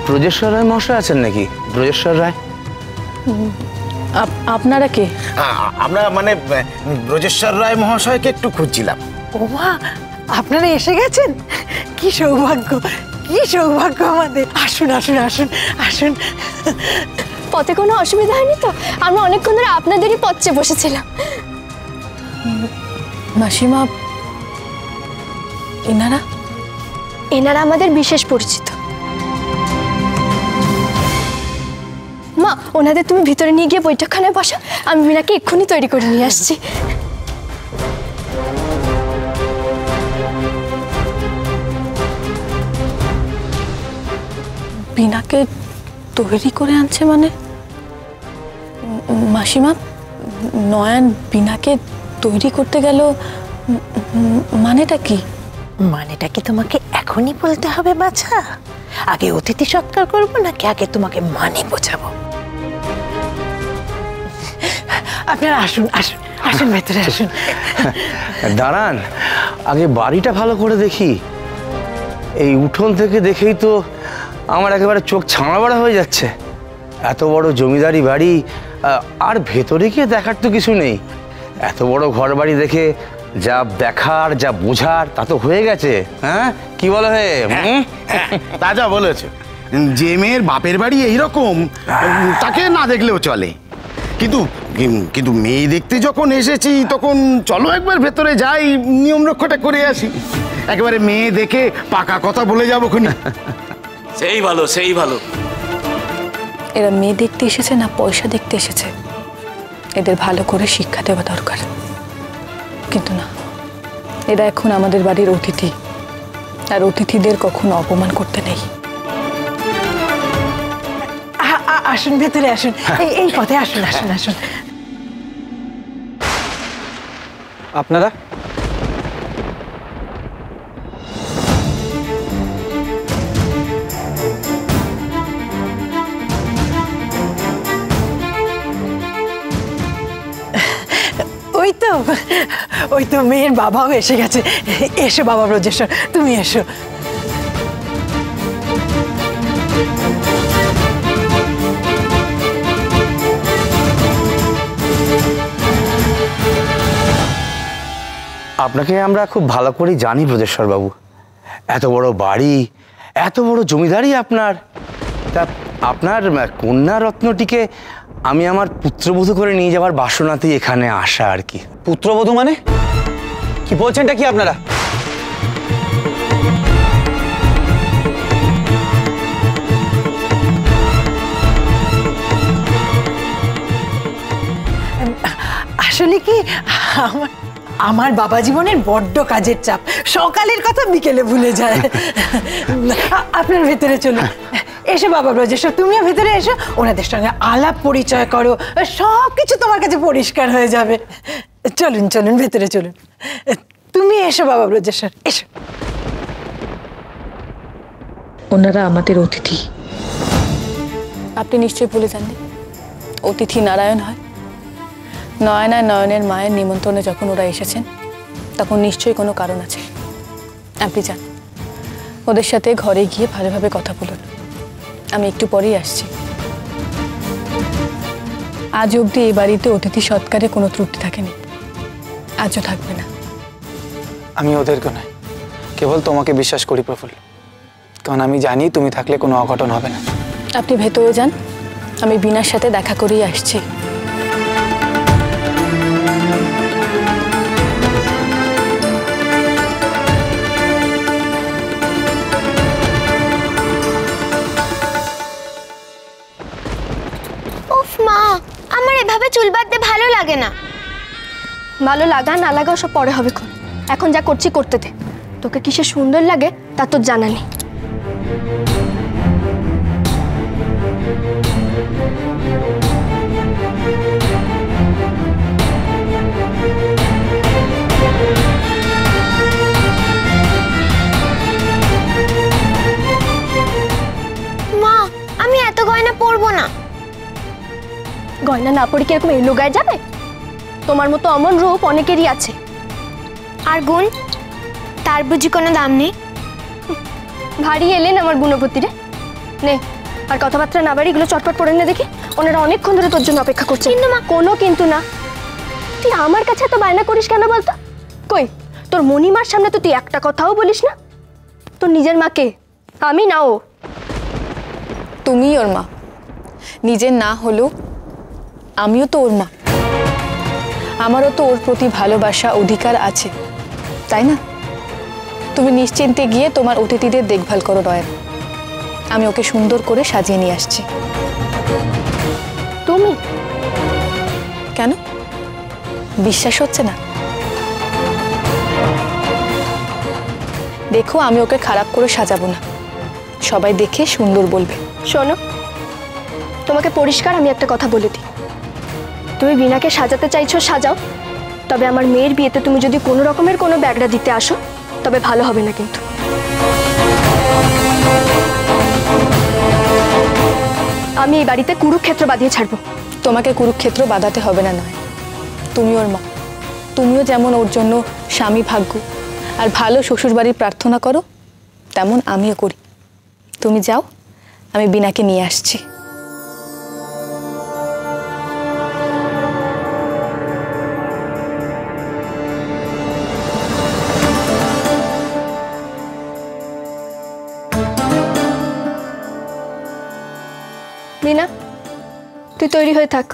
ব্রজেশ্বর রায় মহাশয় আছেন নাকি? ব্রজেশ্বর রায়? আপনারা কে? আমরা মানে ব্রজেশ্বর রায় মহাশয়কে একটু খুঁজছিলাম। ও মা, আপনারা এসে গেছেন? কি সৌভাগ্য, কি সৌভাগ্য আমাদের। আসুন আসুন আসুন আসুন। পথে কোনো অসুবিধা হয়নি তো? আমরা অনেকক্ষণ ধরে আপনাদেরই পথে বসেছিলাম। মাসিমা, এনারা আমাদের বিশেষ পরিচিত। মা, ওনাদের তুমি ভিতরে নিয়ে গিয়ে বৈঠকখানায় বসো, আমি মিনাকে এক্ষুনি তৈরি করে নিয়ে আসছি। বিনাকে তৈরি করে আনছে মানে? মাসিমা, নয়ন বিনাকে তৈরি করতে গেল, মানেটা কি? মানেটা কি তোমাকে এখনই বলতে হবে বাছা? আগে অতিথি সৎকার করবো নাকি আগে তোমাকে মানে বোঝাবো? আপনারা আসুন আসুন আসুন, ভেতরে আসুন। দাঁড়ান, আগে বাড়িটা ভালো করে দেখি। এই উঠোন থেকে দেখেই তো আমার একেবারে চোখ ছানাবড়া হয়ে যাচ্ছে। এত বড় জমিদারি বাড়ি, আর ভেতরে গিয়ে দেখার তো কিছু নেই। এত বড় ঘর বাড়ি দেখে যা দেখার, যা বোঝার তা তো হয়ে গেছে। হ্যাঁ, কি বলো হে? তা যা বলেছ, যে মেয়ের বাপের বাড়ি এইরকম তাকে না দেখলেও চলে। কিন্তু কিন্তু মেয়ে দেখতে যখন এসেছি তখন চলো একবার ভেতরে যাই, নিয়ম রক্ষাটা করে আসি। একেবারে মেয়ে দেখে পাকা কথা বলে যাবো খুনি। সেই ভালো, সেই ভালো। এরা মেয়ে দেখতে এসেছে না পয়সা দেখতে এসেছে? এদের ভালো করে শিক্ষা দেওয়া দরকার। কিন্তু না, এরা এখন আমাদের বাড়ির অতিথি, আর অতিথিদের কখনো অপমান করতে নেই। আসুন ভেতরে আসুন, এই পথে আসুন আসুন আসুন। আপনারা? ওই তো মেয়ের বাবাও এসে গেছে। এসো বাবা ব্রজেশ্বর, তুমি এসো। আপনাকে আমরা খুব ভালো করেই জানি ব্রজেশ্বর বাবু। এত বড় বাড়ি, এত বড় জমিদারি আপনার। তা আপনার কন্যা রত্নটিকে আমি আমার পুত্রবধূ করে নিয়ে যাওয়ার বাসনাতেই এখানে আসা আর কি। পুত্রবধূ মানে কি বলছেনটা কি আপনারা? আসলে কি, আমার বাবা জীবনের বড্ড কাজের চাপ, সকালের কথা বিকেলে ভুলে যায়। আপনার ভেতরে চলুন। এসো বাবা ব্রজেশ্বর, তুমিও ভেতরে এসো, ওনাদের সঙ্গে আলাপ পরিচয় করো, সব কিছু তোমার কাছে পরিষ্কার হয়ে যাবে। চলুন চলুন, ভেতরে চলুন। তুমি এসো বাবা ব্রজেশ্বর, এসো। ওনারা আমাদের অতিথি। আপনি নিশ্চয়ই ভুলে যাননি, অতিথি নারায়ণ হয়। নয়নায় নয়নের মায়ের নিমন্ত্রণে যখন ওরা এসেছেন তখন নিশ্চয়ই কোনো কারণ আছে। আপনি যান, ওদের সাথে ঘরে গিয়ে ভালোভাবে কথা বলুন। আমি একটু পরেই আসছি। আজ অবধি এই বাড়িতে অতিথি সৎকারে কোনো ত্রুটি থাকেনি, আজও থাকবে না। আমি ওদেরকে নয়, কেবল তোমাকে বিশ্বাস করি প্রফুল্ল, কারণ আমি জানি তুমি থাকলে কোনো অঘটন হবে না। আপনি ভেতরে যান, আমি বিনার সাথে দেখা করেই আসছি। মা, আমার এভাবে চুল বাঁধতে ভালো লাগে না। ভালো লাগা না লাগা সব পরে হবে, এখন যা করছি করতে দে। তোকে কিসে সুন্দর লাগে তা তোর জানা নেই। মা, আমি এত গয়না পরবো না। গয়না না পরে কি এরকম এলো গায়ে যাবে? তোমার মতো অমন রূপ অনেকেরই আছে। আর গুণ, তার বুঝি কোনো দাম নেই? ভারী এলেন আমার গুণবতী রে। নে আর কথাবার্তা না বাড়ি এগুলো চটপট পড়ে না দেখি। ওনারা অনেকক্ষণ ধরে তোর জন্য অপেক্ষা করছে। কিন্তু মা, কোনো কিন্তু না। তুই আমার কাছে এত বায়না করিস কেন বলতো? কই তোর মণিমার সামনে তো তুই একটা কথাও বলিস না। তোর নিজের মাকে, আমি না ও। তুমি ওর মা, নিজের না হলেও আমিও তো ওর মা। আমারও তো ওর প্রতি ভালোবাসা অধিকার আছে, তাই না? তুমি নিশ্চিন্তে গিয়ে তোমার অতিথিদের দেখভাল করো নয়ন। আমি ওকে সুন্দর করে সাজিয়ে নিয়ে আসছি। তুমি কেন বিশ্বাস হচ্ছে না? দেখো, আমি ওকে খারাপ করে সাজাবো না, সবাই দেখে সুন্দর বলবে। শোনো, তোমাকে পরিষ্কার আমি একটা কথা বলে দিই। তুমি বিনাকে সাজাতে চাইছো, সাজাও, তবে আমার মেয়ের বিয়েতে তুমি যদি কোনো রকমের কোনো ব্যাগরা দিতে আসো তবে ভালো হবে না। কিন্তু আমি এই বাড়িতে কুরুক্ষেত্র বাঁধিয়ে ছাড়বো। তোমাকে কুরুক্ষেত্র বাঁধাতে হবে না নয়, তুমি ওর মা। তুমিও যেমন ওর জন্য স্বামী ভাগ্য আর ভালো শ্বশুরবাড়ির প্রার্থনা করো, তেমন আমিও করি। তুমি যাও, আমি বিনাকে নিয়ে আসছি। বিনা, তুই তৈরি হয়ে থাক।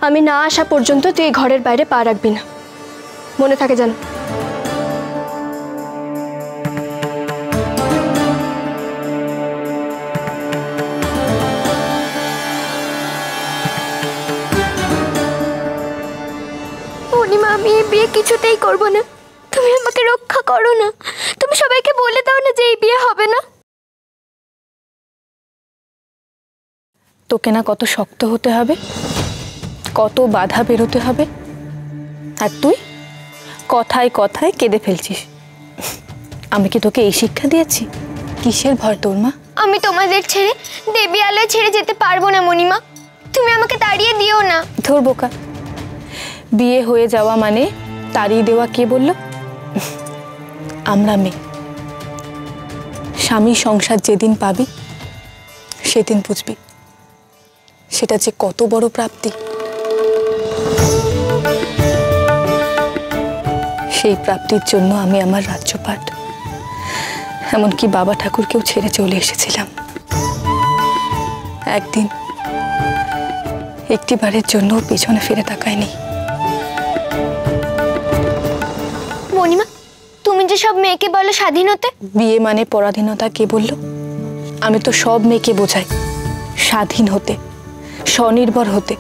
আমি না আসা পর্যন্ত তুই এই ঘরের বাইরে পা রাখবি না, মনে থাকে যেন। পূর্ণিমা, আমি এই বিয়ে কিছুতেই করব না। তুমি আমাকে রক্ষা করো না। তুমি সবাইকে বলে দাও না যে এই বিয়ে হবে না। তোকে না কত শক্ত হতে হবে, কত বাধা বেরোতে হবে, আর তুই কথায় কথায় কেঁদে ফেলছিস। আমি কি তোকে এই শিক্ষা দিয়েছি? কিসের ভয় তোর মা? আমি তোমাদের ছেড়ে দেবী আলয় ছেড়ে যেতে পারবো না মণিমা। তুমি আমাকে তাড়িয়ে দিও না। ধর বোকা, বিয়ে হয়ে যাওয়া মানে তাড়িয়ে দেওয়া কে বলল? আমরা মেয়ে, স্বামী সংসার যেদিন পাবি সেদিন বুঝবি সেটা যে কত বড় প্রাপ্তি। সেই প্রাপ্তির জন্য আমি আমার রাজ্যপাট, এমনকি বাবা ঠাকুরকেও ছেড়ে চলে এসেছিলাম। একদিন একটিবারের জন্য পেছনে ফিরে তাকায়নি। মণিমা, তুমি যে সব মেয়েকে বলো স্বাধীনতা, বিয়ে মানে পরাধীনতা কে বলল? আমি তো সব মেয়েকে বোঝাই স্বাধীন হতে, স্বনির্ভর হতে,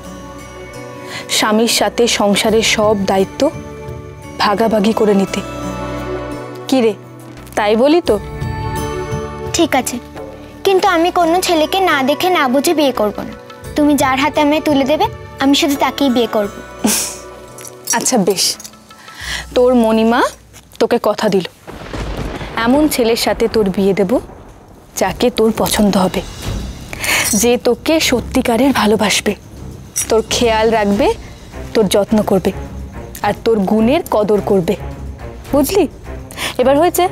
স্বামীর সাথে সংসারের সব দায়িত্ব ভাগাভাগি করে নিতে। কি রে, তাই বলি তো? ঠিক আছে, কিন্তু আমি কোনো ছেলেকে না দেখে না বুঝে বিয়ে করব না। তুমি যার হাতে আমায় তুলে দেবে আমি শুধু তাকেই বিয়ে করব। আচ্ছা বেশ, তোর মণিমা তোকে কথা দিল, এমন ছেলের সাথে তোর বিয়ে দেব যাকে তোর পছন্দ হবে, যে তোকে সত্যিকারের ভালোবাসবে, তোর খেয়াল রাখবে, তোর যত্ন করবে, আর তোর গুণের কদর করবে। বুঝলি? এবার হয়েছে,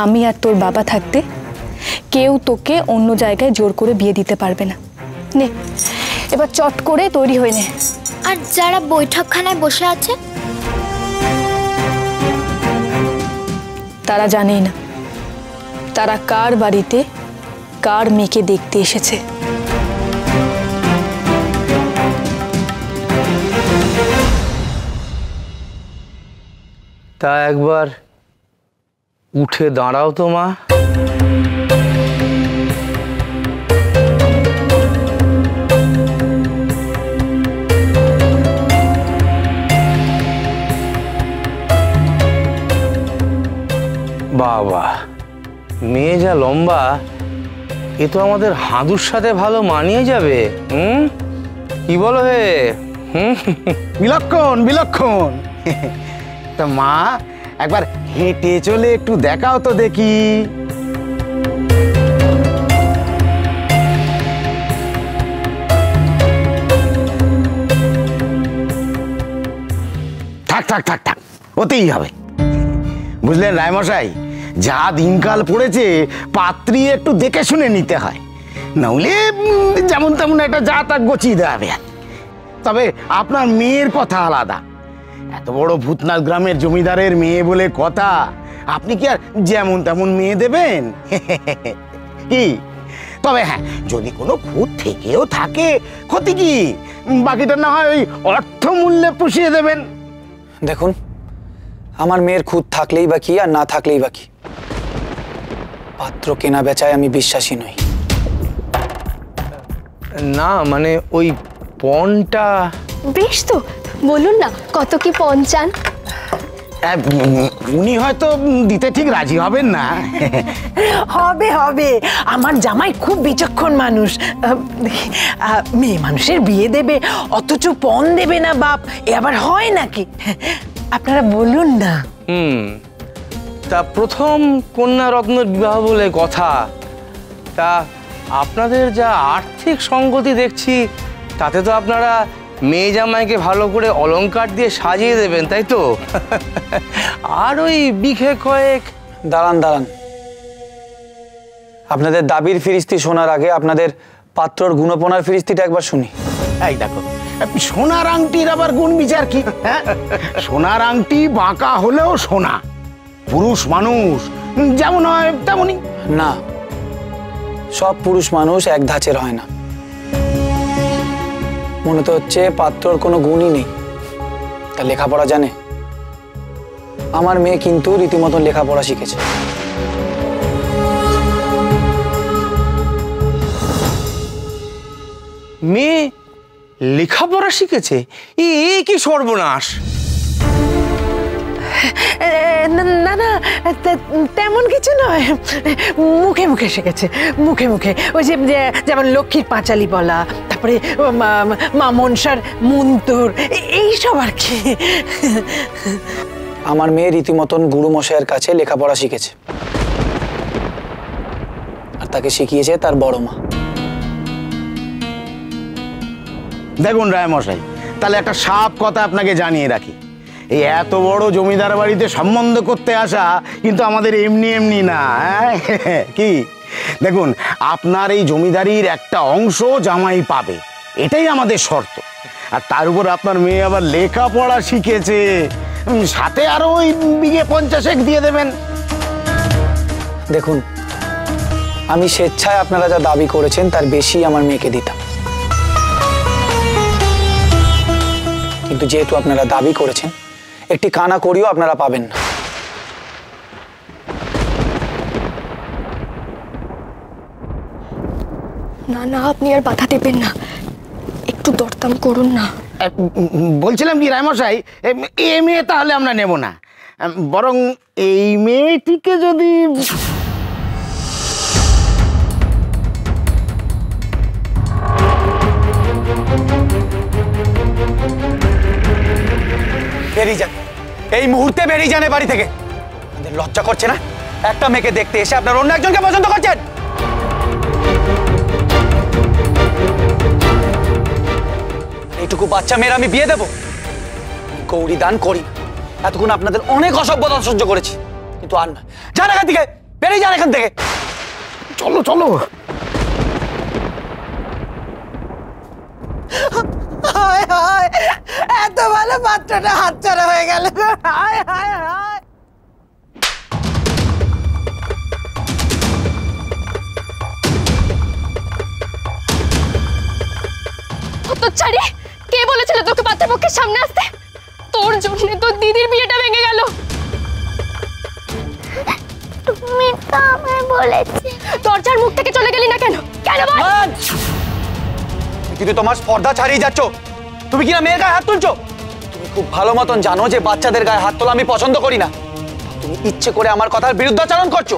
আমি আর তোর বাবা থাকতে কেউ তোকে অন্য জায়গায় জোর করে বিয়ে দিতে পারবে না। নে, এবার চট করে তৈরি হয়ে নে। আর যারা বৈঠকখানায় বসে আছে তারা জানেই না তারা কার বাড়িতে কার মেয়েকে দেখতে এসেছে। তা একবার উঠে দাঁড়াও তো মা। বাবা, মেয়ে যা লম্বা, এ তো আমাদের হাঁদুর সাথে ভালো মানিয়ে যাবে। কি বলো হে? বিলক্ষণ বিলক্ষণ। তা মা, একবার হেঁটে চলে একটু দেখাও তো দেখি। থাক থাক থাক থাক, ওতেই হবে। বুঝলেন রায়মশাই, যা দিনকাল পড়েছে পাত্রী একটু দেখে শুনে নিতে হয়। নইলে যেমন তেমন একটা যা তা গচিয়ে দেওয়া হবে। তবে আপনার মেয়ের কথা আলাদা, এত বড় ভূতনাথ গ্রামের জমিদারের মেয়ে বলে কথা, আপনি কি আর যেমন তেমন মেয়ে দেবেন? কি তবে হ্যাঁ, যদি কোনো খুঁত থেকেও থাকে ক্ষতি কি, বাকিটা না হয় ওই অর্থমূল্যে পুষিয়ে দেবেন। দেখুন, আমার মেয়ের খুঁত থাকলেই বা কি আর না থাকলেই বা কি, পাত্র কেনা বেচায় আমি বিশ্বাসী নই। না মানে ওই পণটা। বেশ তো, বলুন না কত কি পণ চান? উনি হয়তো দিতে ঠিক রাজি হবেন না। হবে হবে, আমার জামাই খুব বিচক্ষণ মানুষ। মেয়ে মানুষের বিয়ে দেবে অথচ পণ দেবে না বাপ, এ আবার হয় নাকি? আপনারা বলুন না। তা প্রথম কন্যা রত্নের বিবাহ বলে কথা, তা আপনাদের যা আর্থিক সঙ্গতি দেখছি, তাতে তো আপনারা মেয়ে জামাইকে ভালো করে অলংকার দিয়ে সাজিয়ে দেবেন, তাই তো? আর ওই বিঘে কয়েক। দাঁড়ান দাঁড়ান, আপনাদের দাবির ফিরিস্তি শোনার আগে আপনাদের পাত্রর গুণপনার ফিরিস্তিটা একবার শুনি। এই দেখো, সোনার আংটির আবার গুণ বিচার কি? হ্যাঁ, সোনার আংটি বাঁকা হলেও সোনা, পুরুষ মানুষ যেমন হয় তেমনই। না, সব পুরুষ মানুষ এক ধাঁচের হয় না। মনে তো হচ্ছে পাত্রর কোনো গুণই নেই, তা লেখাপড়া জানে? আমার মেয়ে কিন্তু রীতিমতো লেখাপড়া শিখেছে। মেয়ে লেখাপড়া শিখেছে? এ কি সর্বনাশ! না না, তেমন কিছু নয়, মুখে মুখে শিখেছে, মুখে মুখে। ওই যে যেমন লক্ষ্মীর পাঁচালি বলা, তারপরে মা মনসার মুন্তর, এইসব আর কি। আমার মেয়ে রীতিমতন গুরু মশাইয়ের কাছে লেখাপড়া শিখেছে, আর তাকে শিখিয়েছে তার বড় মা। দেখুন রায় মশাই, তাহলে একটা সাপ কথা আপনাকে জানিয়ে রাখি, এই এত বড় জমিদার বাড়িতে সম্বন্ধ করতে আসা কিন্তু আমাদের এমনি এমনি না। কি দেখুন, আপনার এই জমিদারির একটা অংশ জামাই পাবে, এটাই আমাদের শর্ত। আর তার উপর আপনার মেয়ে আবার লেখাপড়া শিখেছে, সাথে আরো ওই বিঘে 50 দিয়ে দেবেন। দেখুন, আমি স্বেচ্ছায় আপনারা যা দাবি করেছেন তার বেশি আমার মেয়েকে দিতাম, কিন্তু যেহেতু আপনারা দাবি করেছেন, একটি কানা করিও আপনারা পাবেন না। না না, আপনি আর বাধা দেবেন না, একটু দরদাম করুন না। বলছিলাম কি রায়মশাই, এ মেয়ে তাহলে আমরা নেব না, বরং এই মেয়েটিকে যদি বেরিয়ে যান, এই মুহূর্তে বেরিয়ে যান বাড়ি থেকে। আপনাদের লজ্জা করছে না? একটা মেয়েকে দেখতে এসে আপনার অন্য একজনকে পছন্দ করছেন। এইটুকু বাচ্চা মেয়ের আমি বিয়ে দেব? গৌরী দান করি। এতক্ষণ আপনাদের অনেক অসভ্যতা সহ্য করেছি, কিন্তু আর না। যান এখান থেকে, বেরিয়ে যান এখান থেকে। চলো চলো। এত ভালো পাত্রটা হাতছাড়া হয়ে গেল। হায় হায় হায়। হতচ্ছাড়ি, কে বলেছিল তোকে পাত্রপক্ষের সামনে আসতে? তোর জন্য তোর দিদির বিয়েটা ভেঙে গেল। তুমি তো আমায় বলেছিলে। দরজার মুখ থেকে চলে গেলি না কেন? কেন বল? কিন্তু তোমার স্পর্ধা ছাড়িয়ে যাচ্ছ। তুমি কিনা মেয়ের গায়ে হাত তুলছো? তুমি খুব ভালো মতন জানো যে বাচ্চাদের গায়ে হাত তোলা আমি পছন্দ করি না। তুমি ইচ্ছে করে আমার কথার বিরুদ্ধাচরণ করছো।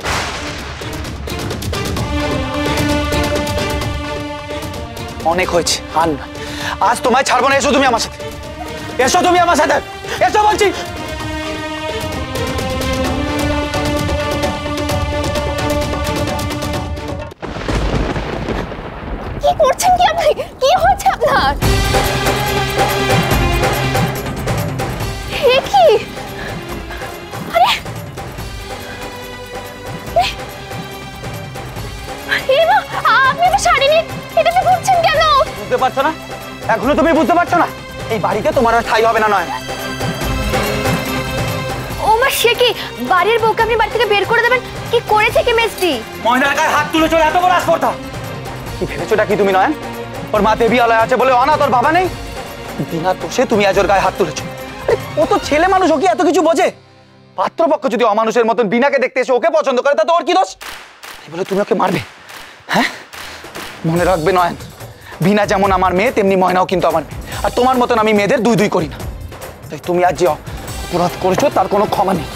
অনেক হয়েছে, আর না। আজ তোমায় ছাড়বো না। এসো তুমি আমার সাথে, এসো তুমি আমার সাথে, এসো বলছি। কি করছেন কি আপনি? কি হচ্ছে আপনার? হে কি? আরে আপনি তো এখনো তুমি বুঝতে পারছো না? এই বাড়িতে তোমার আর ঠাঁই হবে না নয়। ও মা, সে কি বাড়ির বউকে আপনি বাড়ি থেকে বের করে দেবেন? কি করেছে কি মেজদি? ময়নার গায়ে হাত তুলে চলে এত বড় আসপর্ধা! কি ভেবেছোটা কি তুমি নয়ন? ওর মা দেবী আলয় আছে বলে অনাথ, ওর বাবা নেই? বিনা দোষে তুমি আজ ওর গায়ে হাত তুলেছো। আরে ও তো ছেলে মানুষ, ও কি এত কিছু বোঝে? পাত্রপক্ষ যদি অমানুষের মতন বিনাকে দেখতে এসে ওকে পছন্দ করে, তা তো ওর কি দোষ? তাই বলে তুমি ওকে মারবে? হ্যাঁ, মনে রাখবে নয়ন, বিনা যেমন আমার মেয়ে, তেমনি ময়নাও কিন্তু আমার মেয়ে। আর তোমার মতন আমি মেয়েদের দুই দুই করি না। তাই তুমি আজ যে অপরাধ করেছো তার কোনো ক্ষমা নেই।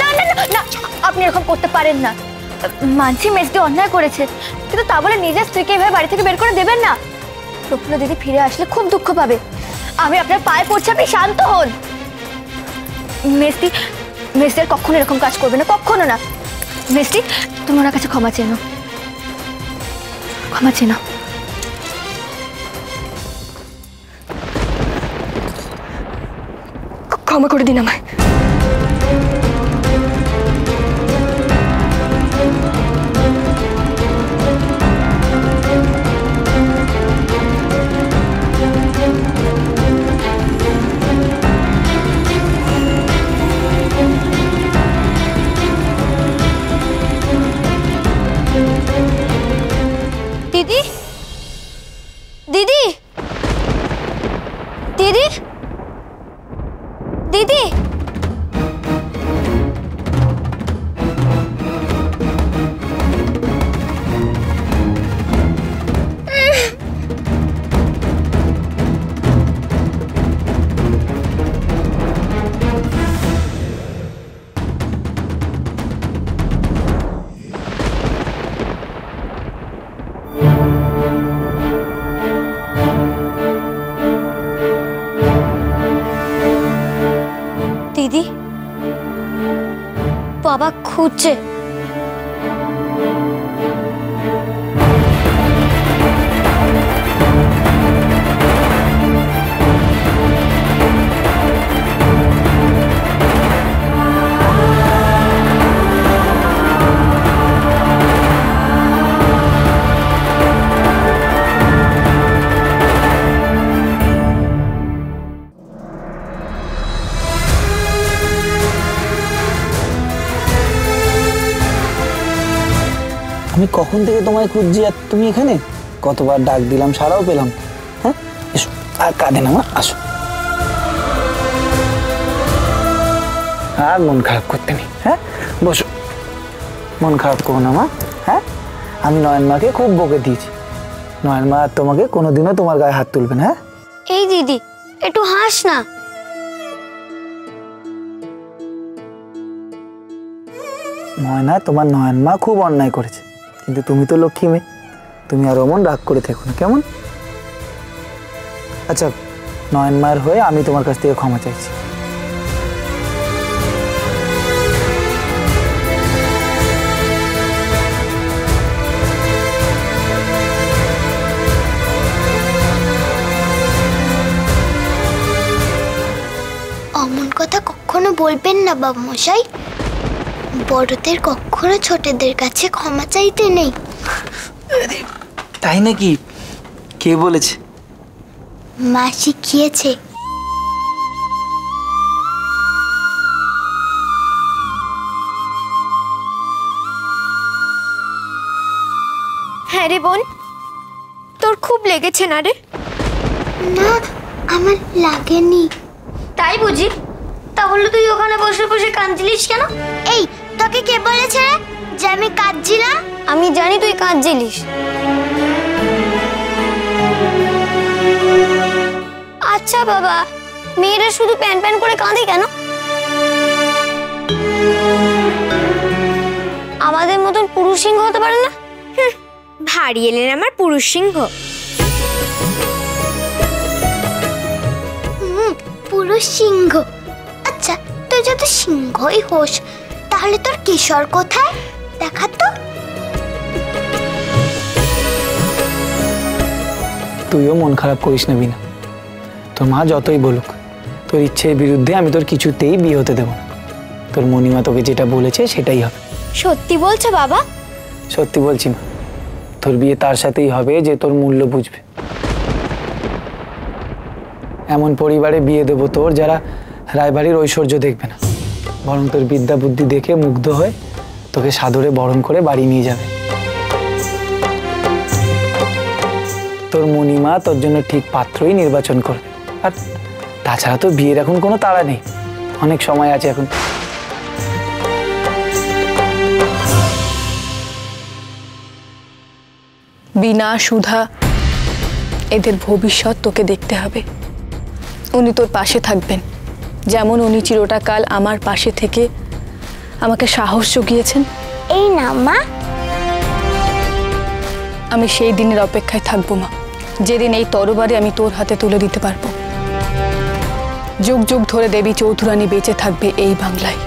না না না না, আপনি এরকম করতে পারেন না। মানছি মেজদি অন্যায় করেছে, কিন্তু তা বলে নিজের স্ত্রীকে এভাবে বাড়ি থেকে বের করে দেবেন না। প্রফুল্ল দিদি ফিরে আসলে খুব দুঃখ পাবে। আমি আপনার পায়ে পড়ছি, আপনি শান্ত হন। মেজদি আর কখনো এরকম কাজ করবে না, কখনো না। মেজদি, তুমি ওনার কাছে ক্ষমা চেয়ে নাও, ক্ষমা চেয়ে নাও। ক্ষমা করে দিন আমায়। দিদি, দিদি, দিদি, দিদি, দিদি, বাবা খুঁজছে। আমি কখন থেকে তোমায় খুঁজছি আর তুমি এখানে? কতবার ডাক দিলাম, সারাও পেলাম। হ্যাঁ, এসো, আর কাঁদে না মা, আসো। আর মন খারাপ করতে নেই। হ্যাঁ, বসো, মন খারাপ করো না মা। হ্যাঁ, আমি নয়ন মাকে খুব বকে দিয়েছি। নয়ন মা আর তোমাকে কোনোদিনও তোমার গায়ে হাত তুলবে না। হ্যাঁ, এই দিদি, একটু হাস না। ময়না, তোমার নয়ন মা খুব অন্যায় করেছে, কিন্তু তুমি তো লক্ষ্মী মেয়ে, তুমি আর অমন রাগ করে থেকো না, কেমন? আচ্ছা, নয়ন মায়ের হয়ে আমি তোমার কাছ থেকে ক্ষমা চাইছি। অমন কথা কখনো বলবেন না বাবা মশাই। বড়দের কখনো ছোটদের কাছে ক্ষমা চাইতে নেই। তাই নাকি? কে বলেছে? মা শিখিয়েছে। হ্যাঁ রে বোন, তোর খুব লেগেছে না রে? না, আমার লাগেনি। তাই বুঝি? তাহলে তুই ওখানে বসে বসে কাঁদছিলিস কেন? এই, তোকে কে বলেছে রে যে আমি কাঁদছিলাম? আমি জানি তুই কাঁদছিলিস। আচ্ছা বাবা, মেয়েরা শুধু প্যান প্যান করে কাঁদে কেন? আমাদের মতন পুরুষ সিংহ হতে পারে না? ভারী এলেন আমার পুরুষ সিংহ। পুরুষ সিংহ? আচ্ছা, তুই যদি সিংহই হোস, তাহলে তোর কিশোর কোথায়? দেখা তো। তুইও মন খারাপ করিস না বিনা। তোর মা যতই বলুক, তোর ইচ্ছের বিরুদ্ধে আমি তোর কিছুতেই বিয়ে হতে দেবো না। তোর মণিমা তোকে যেটা বলেছে সেটাই হবে। সত্যি বলছো বাবা? সত্যি বলছি মা, তোর বিয়ে তার সাথেই হবে যে তোর মূল্য বুঝবে। এমন পরিবারে বিয়ে দেবো তোর যারা রায়বাড়ির ঐশ্বর্য দেখবে না, বরং তোর বিদ্যা বুদ্ধি দেখে মুগ্ধ হয়ে তোকে সাদরে বরণ করে বাড়ি নিয়ে যাবে। তোর মণিমা তোর জন্য ঠিক পাত্রই নির্বাচন করবে। আর তাছাড়া তো বিয়ের এখন কোনো তাড়া নেই, অনেক সময় আছে এখন। বিনা সুধা এদের ভবিষ্যৎ তোকে দেখতে হবে। উনি তোর পাশে থাকবেন, যেমন উনি চিরটাকাল আমার পাশে থেকে আমাকে সাহস জুগিয়েছেন। এই না মা, আমি সেই দিনের অপেক্ষায় থাকবো মা, যেদিন এই তরবারি আমি তোর হাতে তুলে দিতে পারবো। যুগ যুগ ধরে দেবী চৌধুরানী বেঁচে থাকবে এই বাংলায়।